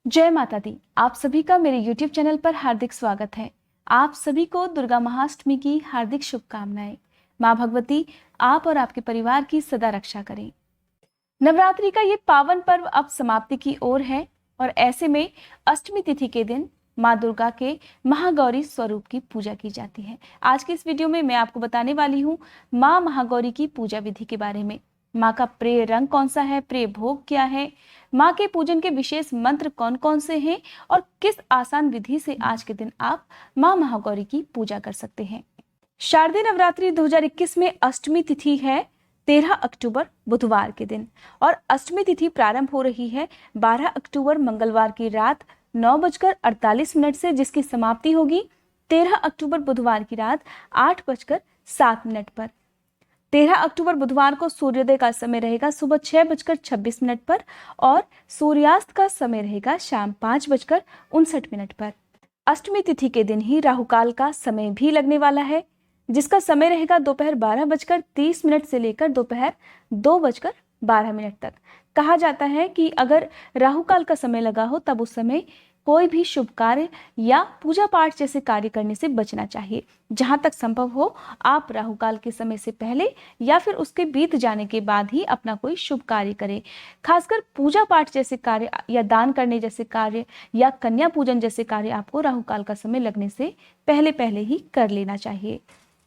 जय माता दी। आप सभी का मेरे YouTube चैनल पर हार्दिक स्वागत है। आप सभी को दुर्गा महाअष्टमी की हार्दिक शुभकामनाएं। माँ भगवती आप और आपके परिवार की सदा रक्षा करें। नवरात्रि का ये पावन पर्व अब समाप्ति की ओर है और ऐसे में अष्टमी तिथि के दिन माँ दुर्गा के महागौरी स्वरूप की पूजा की जाती है। आज की इस वीडियो में मैं आपको बताने वाली हूँ माँ महागौरी की पूजा विधि के बारे में। माँ का प्रिय रंग कौन सा है, प्रिय भोग क्या है, माँ के पूजन के विशेष मंत्र कौन कौन से हैं और किस आसान विधि से आज के दिन आप माँ महागौरी की पूजा कर सकते हैं। शारदीय नवरात्रि 2021 में अष्टमी तिथि है 13 अक्टूबर बुधवार के दिन और अष्टमी तिथि प्रारंभ हो रही है 12 अक्टूबर मंगलवार की रात 9:48 से, जिसकी समाप्ति होगी 13 अक्टूबर बुधवार की रात 8:07 पर। 13 अक्टूबर बुधवार को सूर्योदय का समय रहेगा सुबह 6:26 पर और सूर्यास्त का समय रहेगा शाम 5:59 पर। अष्टमी तिथि के दिन ही राहुकाल का समय भी लगने वाला है, जिसका समय रहेगा दोपहर 12:30 से लेकर दोपहर 2:12 तक। कहा जाता है कि अगर राहुकाल का समय लगा हो तब उस समय कोई भी शुभ कार्य या पूजा पाठ जैसे कार्य करने से बचना चाहिए। जहां तक संभव हो आप राहुकाल के समय से पहले या फिर उसके बीत जाने के बाद ही अपना कोई शुभ कार्य करें। खासकर पूजा पाठ जैसे कार्य या दान करने जैसे कार्य या कन्या पूजन जैसे कार्य आपको राहुकाल का समय लगने से पहले पहले ही कर लेना चाहिए।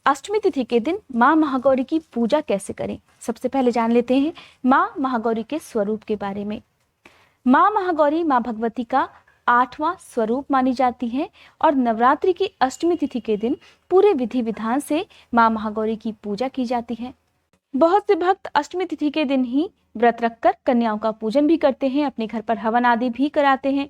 अष्टमी तिथि के दिन माँ महागौरी की पूजा कैसे करें, सबसे पहले जान लेते हैं माँ महागौरी के स्वरूप के बारे में। माँ महागौरी माँ भगवती का 8वां स्वरूप मानी जाती है और नवरात्रि की अष्टमी तिथि के दिन पूरे विधि विधान से माँ महागौरी की पूजा की जाती है। बहुत से भक्त अष्टमी तिथि के दिन ही व्रत रखकर कन्याओं का पूजन भी करते हैं, अपने घर पर हवन आदि भी कराते हैं।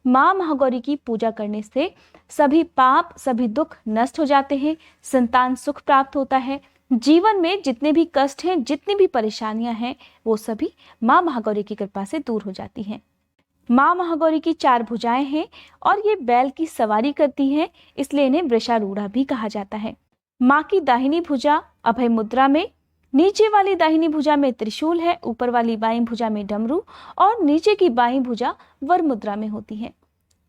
माँ महागौरी की पूजा करने से सभी पाप सभी दुख नष्ट हो जाते हैं, संतान सुख प्राप्त होता है। जीवन में जितने भी कष्ट हैं, जितनी भी परेशानियां हैं, वो सभी माँ महागौरी की कृपा से दूर हो जाती हैं। माँ महागौरी की 4 भुजाएं हैं और ये बैल की सवारी करती हैं, इसलिए इन्हें वृषारूढ़ा भी कहा जाता है। माँ की दाहिनी भुजा अभय मुद्रा में, नीचे वाली दाहिनी भुजा में त्रिशूल है, ऊपर वाली बाईं भुजा में डमरू और नीचे की बाईं भुजा वर मुद्रा में होती है।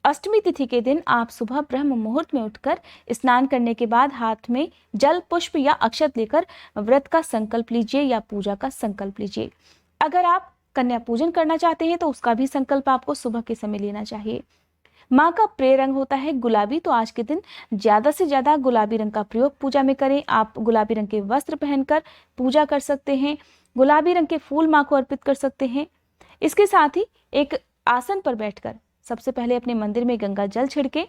अष्टमी तिथि के दिन आप सुबह ब्रह्म मुहूर्त में उठकर स्नान करने के बाद हाथ में जल पुष्प या अक्षत लेकर व्रत का संकल्प लीजिए या पूजा का संकल्प लीजिए। अगर आप कन्या पूजन करना चाहते हैं तो उसका भी संकल्प आपको सुबह के समय लेना चाहिए। माँ का प्रिय रंग होता है गुलाबी, तो आज के दिन ज्यादा से ज्यादा गुलाबी रंग का प्रयोग पूजा में करें। आप गुलाबी रंग के वस्त्र पहनकर पूजा कर सकते हैं, गुलाबी रंग के फूल माँ को अर्पित कर सकते हैं। इसके साथ ही एक आसन पर बैठकर सबसे पहले अपने मंदिर में गंगा जल छिड़के।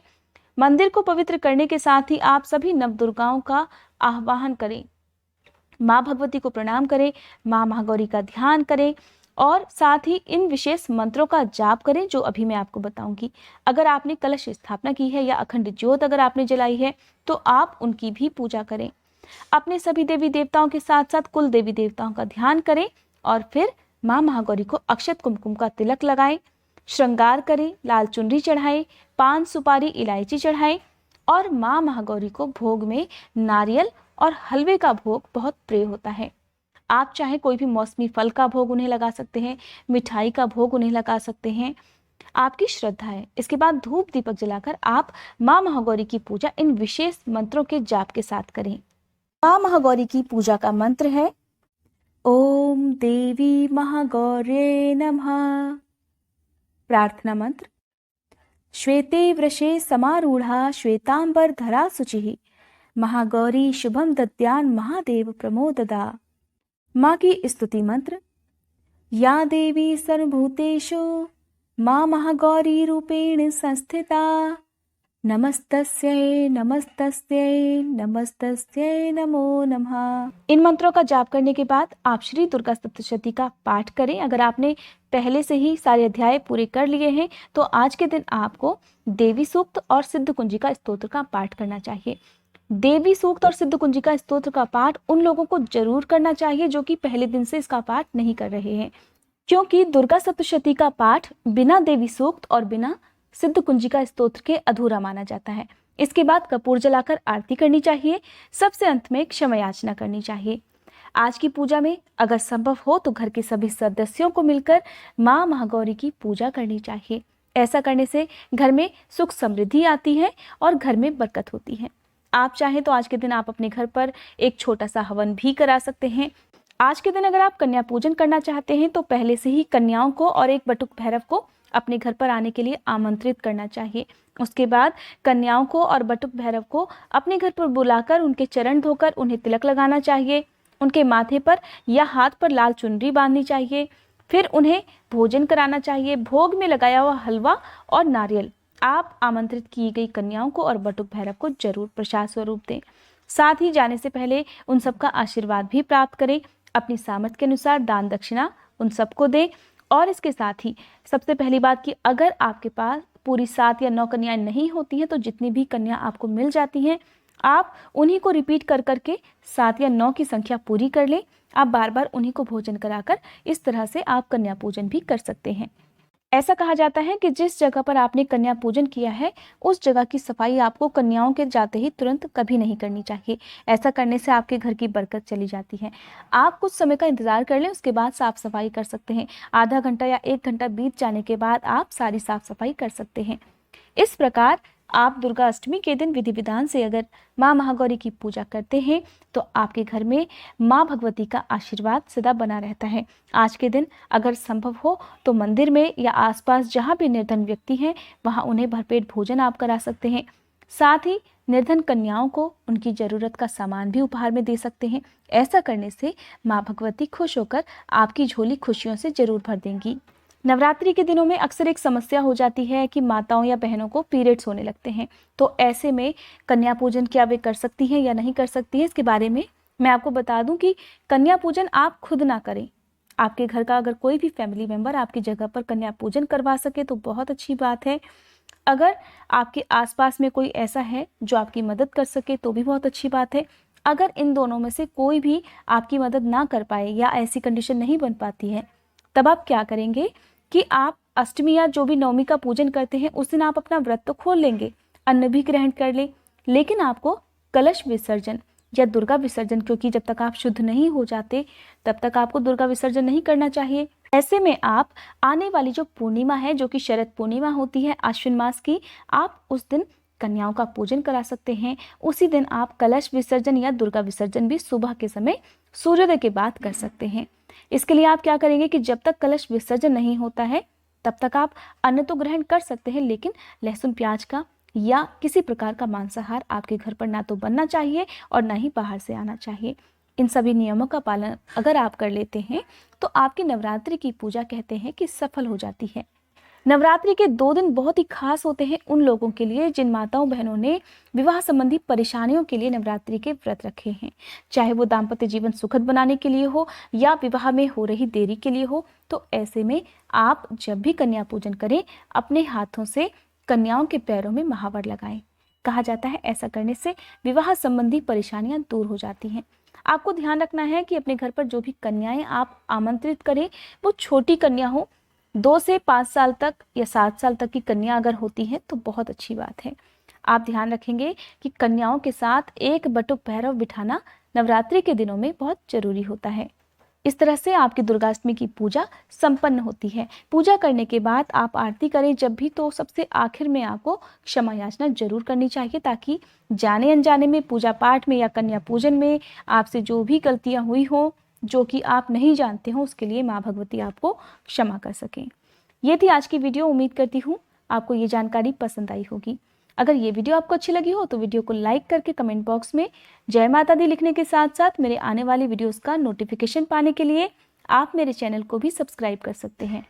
मंदिर को पवित्र करने के साथ ही आप सभी नवदुर्गाओं का आह्वान करें, माँ भगवती को प्रणाम करें, माँ महागौरी का ध्यान करें और साथ ही इन विशेष मंत्रों का जाप करें जो अभी मैं आपको बताऊंगी। अगर आपने कलश स्थापना की है या अखंड ज्योत अगर आपने जलाई है तो आप उनकी भी पूजा करें। अपने सभी देवी देवताओं के साथ साथ कुल देवी देवताओं का ध्यान करें और फिर माँ महागौरी को अक्षत कुमकुम का तिलक लगाएं, श्रृंगार करें, लाल चुनरी चढ़ाएं, पान सुपारी इलायची चढ़ाएं और माँ महागौरी को भोग में नारियल और हलवे का भोग बहुत प्रिय होता है। आप चाहे कोई भी मौसमी फल का भोग उन्हें लगा सकते हैं, मिठाई का भोग उन्हें लगा सकते हैं, आपकी श्रद्धा है। इसके बाद धूप दीपक जलाकर आप माँ महागौरी की पूजा इन विशेष मंत्रों के जाप के साथ करें। माँ महागौरी की पूजा का मंत्र है ओम देवी महागौरे नमः। प्रार्थना मंत्र श्वेते वृषे समारूढ़ा श्वेतांबर धरा शुचिः महागौरी शुभम दद्यान महादेव प्रमोददा। माँ की स्तुति मंत्र या देवी सर्वभूतेषु माँ महागौरी रूपेण संस्थिता नमस्तस्यै नमस्तस्यै नमस्तस्यै नमो नमः। इन मंत्रों का जाप करने के बाद आप श्री दुर्गा सप्तशती का पाठ करें। अगर आपने पहले से ही सारे अध्याय पूरे कर लिए हैं तो आज के दिन आपको देवी सूक्त और सिद्ध कुंजिका स्तोत्र का पाठ करना चाहिए। देवी सूक्त और सिद्ध कुंजिका स्तोत्र का पाठ उन लोगों को जरूर करना चाहिए जो कि पहले दिन से इसका पाठ नहीं कर रहे हैं, क्योंकि दुर्गा सप्तशती का पाठ बिना देवी सूक्त और बिना सिद्ध कुंजिका स्तोत्र के अधूरा माना जाता है। इसके बाद कपूर जलाकर आरती करनी चाहिए, सबसे अंत में क्षमा याचना करनी चाहिए। आज की पूजा में अगर संभव हो तो घर के सभी सदस्यों को मिलकर माँ महागौरी की पूजा करनी चाहिए। ऐसा करने से घर में सुख समृद्धि आती है और घर में बरकत होती है। आप चाहें तो आज के दिन आप अपने घर पर एक छोटा सा हवन भी करा सकते हैं। आज के दिन अगर आप कन्या पूजन करना चाहते हैं तो पहले से ही कन्याओं को और एक बटुक भैरव को अपने घर पर आने के लिए आमंत्रित करना चाहिए। उसके बाद कन्याओं को और बटुक भैरव को अपने घर पर बुलाकर उनके चरण धोकर उन्हें तिलक लगाना चाहिए। उनके माथे पर या हाथ पर लाल चुनरी बांधनी चाहिए। फिर उन्हें भोजन कराना चाहिए। भोग में लगाया हुआ हलवा और नारियल आप आमंत्रित की गई कन्याओं को और बटुक भैरव को जरूर प्रसाद स्वरूप दें। साथ ही जाने से पहले उन सबका आशीर्वाद भी प्राप्त करें। अपनी सामर्थ्य के अनुसार दान दक्षिणा उन सबको दें। और इसके साथ ही सबसे पहली बात कि अगर आपके पास पूरी 7 या 9 कन्याएं नहीं होती हैं तो जितनी भी कन्या आपको मिल जाती हैं आप उन्हीं को रिपीट कर करके 7 या 9 की संख्या पूरी कर लें। आप बार बार उन्हीं को भोजन कराकर इस तरह से आप कन्या पूजन भी कर सकते हैं। ऐसा कहा जाता है कि जिस जगह पर आपने कन्या पूजन किया है उस जगह की सफाई आपको कन्याओं के जाते ही तुरंत कभी नहीं करनी चाहिए। ऐसा करने से आपके घर की बरकत चली जाती है। आप कुछ समय का इंतजार कर लें, उसके बाद साफ सफाई कर सकते हैं। आधा घंटा या 1 घंटा बीत जाने के बाद आप सारी साफ सफाई कर सकते हैं। इस प्रकार आप दुर्गा अष्टमी के दिन विधि विधान से अगर माँ महागौरी की पूजा करते हैं तो आपके घर में माँ भगवती का आशीर्वाद सदा बना रहता है। आज के दिन अगर संभव हो तो मंदिर में या आसपास जहाँ भी निर्धन व्यक्ति हैं वहाँ उन्हें भरपेट भोजन आप करा सकते हैं। साथ ही निर्धन कन्याओं को उनकी ज़रूरत का सामान भी उपहार में दे सकते हैं। ऐसा करने से माँ भगवती खुश होकर आपकी झोली खुशियों से जरूर भर देंगी। नवरात्रि के दिनों में अक्सर एक समस्या हो जाती है कि माताओं या बहनों को पीरियड्स होने लगते हैं। तो ऐसे में कन्या पूजन क्या वे कर सकती हैं या नहीं कर सकती हैं, इसके बारे में मैं आपको बता दूं कि कन्या पूजन आप खुद ना करें। आपके घर का अगर कोई भी फैमिली मेंबर आपकी जगह पर कन्या पूजन करवा सके तो बहुत अच्छी बात है। अगर आपके आसपास में कोई ऐसा है जो आपकी मदद कर सके तो भी बहुत अच्छी बात है। अगर इन दोनों में से कोई भी आपकी मदद ना कर पाए या ऐसी कंडीशन नहीं बन पाती है तब आप क्या करेंगे कि आप अष्टमी या जो भी नवमी का पूजन करते हैं उस दिन आप अपना व्रत तो खोल लेंगे, अन्न भी ग्रहण कर लें, लेकिन आपको कलश विसर्जन या दुर्गा विसर्जन, क्योंकि जब तक आप शुद्ध नहीं हो जाते तब तक आपको दुर्गा विसर्जन नहीं करना चाहिए। ऐसे में आप आने वाली जो पूर्णिमा है जो कि शरद पूर्णिमा होती है आश्विन मास की, आप उस दिन कन्याओं का पूजन करा सकते हैं। उसी दिन आप कलश विसर्जन या दुर्गा विसर्जन भी सुबह के समय सूर्योदय के बाद कर सकते हैं। इसके लिए आप क्या करेंगे कि जब तक कलश विसर्जन नहीं होता है तब तक आप अन्न तो ग्रहण कर सकते हैं, लेकिन लहसुन प्याज का या किसी प्रकार का मांसाहार आपके घर पर ना तो बनना चाहिए और ना ही बाहर से आना चाहिए। इन सभी नियमों का पालन अगर आप कर लेते हैं तो आपकी नवरात्रि की पूजा कहते हैं कि सफल हो जाती है। नवरात्रि के 2 दिन बहुत ही खास होते हैं उन लोगों के लिए जिन माताओं बहनों ने विवाह संबंधी परेशानियों के लिए नवरात्रि के व्रत रखे हैं, चाहे वो दाम्पत्य जीवन सुखद बनाने के लिए हो या विवाह में हो रही देरी के लिए हो। तो ऐसे में आप जब भी कन्या पूजन करें अपने हाथों से कन्याओं के पैरों में महावर लगाएं। कहा जाता है ऐसा करने से विवाह संबंधी परेशानियां दूर हो जाती हैं। आपको ध्यान रखना है कि अपने घर पर जो भी कन्याएं आप आमंत्रित करें वो छोटी कन्या हो। 2 से 5 साल तक या 7 साल तक की कन्या अगर होती है तो बहुत अच्छी बात है। आप ध्यान रखेंगे कि कन्याओं के साथ एक बटुक भैरव बिठाना नवरात्रि के दिनों में बहुत जरूरी होता है। इस तरह से आपकी दुर्गाष्टमी की पूजा संपन्न होती है। पूजा करने के बाद आप आरती करें जब भी तो सबसे आखिर में आपको क्षमा याचना जरूर करनी चाहिए, ताकि जाने अनजाने में पूजा पाठ में या कन्या पूजन में आपसे जो भी गलतियां हुई हो जो कि आप नहीं जानते हो उसके लिए माँ भगवती आपको क्षमा कर सकें। ये थी आज की वीडियो। उम्मीद करती हूँ आपको ये जानकारी पसंद आई होगी। अगर ये वीडियो आपको अच्छी लगी हो तो वीडियो को लाइक करके कमेंट बॉक्स में जय माता दी लिखने के साथ साथ मेरे आने वाली वीडियोस का नोटिफिकेशन पाने के लिए आप मेरे चैनल को भी सब्सक्राइब कर सकते हैं।